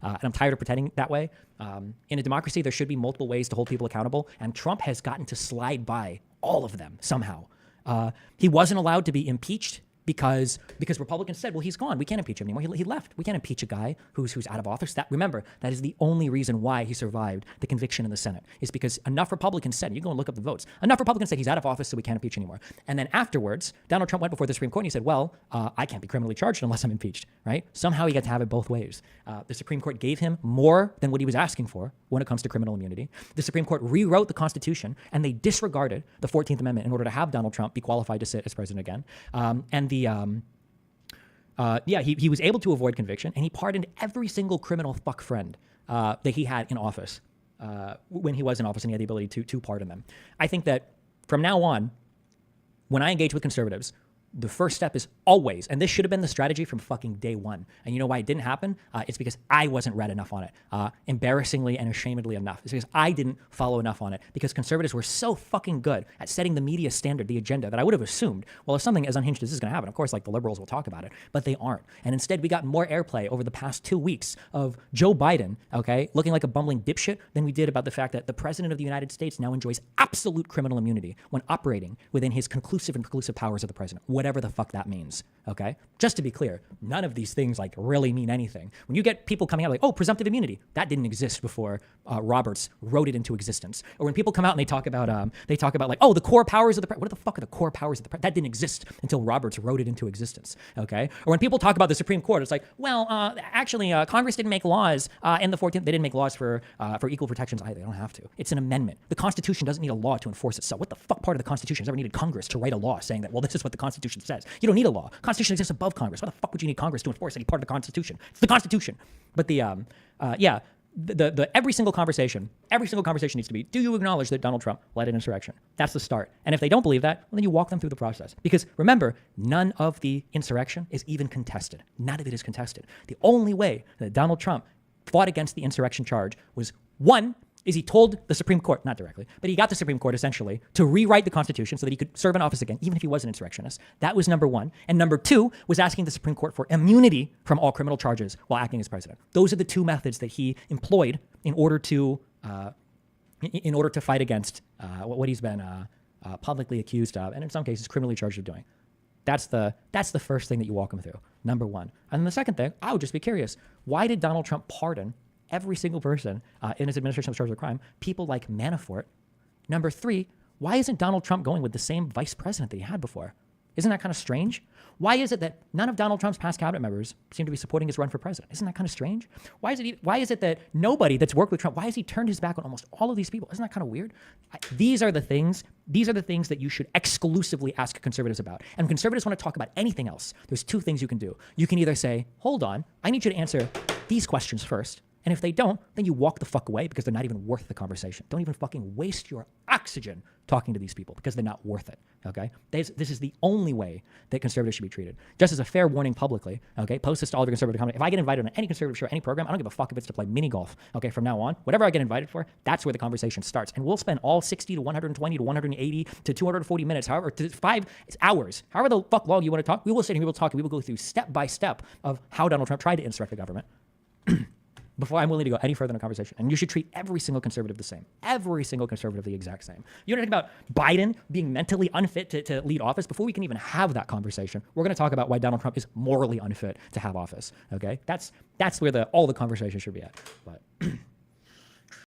and I'm tired of pretending that way. In a democracy, there should be multiple ways to hold people accountable, and Trump has gotten to slide by all of them somehow. He wasn't allowed to be impeached because Republicans said, well, he's gone. We can't impeach him anymore. He left. We can't impeach a guy who's out of office. Remember, that is the only reason why he survived the conviction in the Senate, is because enough Republicans said, you go and look up the votes, enough Republicans said he's out of office, so we can't impeach anymore. And then afterwards, Donald Trump went before the Supreme Court and he said, well, I can't be criminally charged unless I'm impeached, right? Somehow he got to have it both ways. The Supreme Court gave him more than what he was asking for when it comes to criminal immunity. The Supreme Court rewrote the Constitution and they disregarded the 14th Amendment in order to have Donald Trump be qualified to sit as president again. He was able to avoid conviction, and he pardoned every single criminal fuck friend that he had in office when he was in office, and he had the ability to pardon them. I think that from now on, when I engage with conservatives, the first step is always, and this should have been the strategy from fucking day one. And you know why it didn't happen? It's because I wasn't read enough on it. Embarrassingly and ashamedly enough. It's because I didn't follow enough on it. Because conservatives were so fucking good at setting the media standard, the agenda, that I would have assumed, well, if something as unhinged as this is going to happen, of course, like the liberals will talk about it, but they aren't. And instead, we got more airplay over the past 2 weeks of Joe Biden, okay, looking like a bumbling dipshit than we did about the fact that the president of the United States now enjoys absolute criminal immunity when operating within his conclusive and preclusive powers of the president, whatever the fuck that means. Okay, just to be clear, none of these things like really mean anything. When you get people coming out like, oh, presumptive immunity, that didn't exist before Roberts wrote it into existence. Or when people come out and they talk about like, oh, the core powers of the what the fuck are the core powers of the that didn't exist until Roberts wrote it into existence. Okay, or when people talk about the Supreme Court, it's like, well, actually, Congress didn't make laws in the 14th. They didn't make laws for equal protections either. They don't have to. It's an amendment. The Constitution doesn't need a law to enforce itself. What the fuck part of the Constitution has ever needed Congress to write a law saying that, well, this is what the Constitution says? You don't need a law. Constitution exists above Congress. Why the fuck would you need Congress to enforce any part of the Constitution? It's the Constitution. But the every single conversation needs to be, do you acknowledge that Donald Trump led an insurrection? That's the start. And if they don't believe that, well, then you walk them through the process. Because remember, none of the insurrection is even contested. None of it is contested. The only way that Donald Trump fought against the insurrection charge was, one, is he told the Supreme Court, not directly, but he got the Supreme Court essentially to rewrite the Constitution so that he could serve in office again, even if he was an insurrectionist. That was number one. And number two was asking the Supreme Court for immunity from all criminal charges while acting as president. Those are the two methods that he employed in order to fight against what he's been publicly accused of, and in some cases criminally charged of doing. That's the first thing that you walk him through, number one. And then the second thing, I would just be curious, why did Donald Trump pardon every single person in his administration was charged with crime, people like Manafort? Number three, why isn't Donald Trump going with the same vice president that he had before? Isn't that kind of strange? Why is it that none of Donald Trump's past cabinet members seem to be supporting his run for president? Isn't that kind of strange? Why is it that nobody that's worked with Trump, why has he turned his back on almost all of these people? Isn't that kind of weird? These are the things that you should exclusively ask conservatives about. And when conservatives want to talk about anything else, there's two things you can do. You can either say, hold on, I need you to answer these questions first. And if they don't, then you walk the fuck away because they're not even worth the conversation. Don't even fucking waste your oxygen talking to these people because they're not worth it, okay? This is the only way that conservatives should be treated. Just as a fair warning publicly, okay? Post this to all of your conservative comments. If I get invited on any conservative show, any program, I don't give a fuck if it's to play mini golf, okay? From now on, whatever I get invited for, that's where the conversation starts. And we'll spend all 60 to 120 to 180 to 240 minutes, however, to 5 hours, however the fuck long you want to talk, we will sit here, we will talk, and we will go through step by step of how Donald Trump tried to insurrect the government. Before I'm willing to go any further in the conversation. And you should treat every single conservative the same. Every single conservative the exact same. You don't talk about Biden being mentally unfit to lead office. Before we can even have that conversation, we're going to talk about why Donald Trump is morally unfit to have office. Okay? That's where all the conversation should be at. But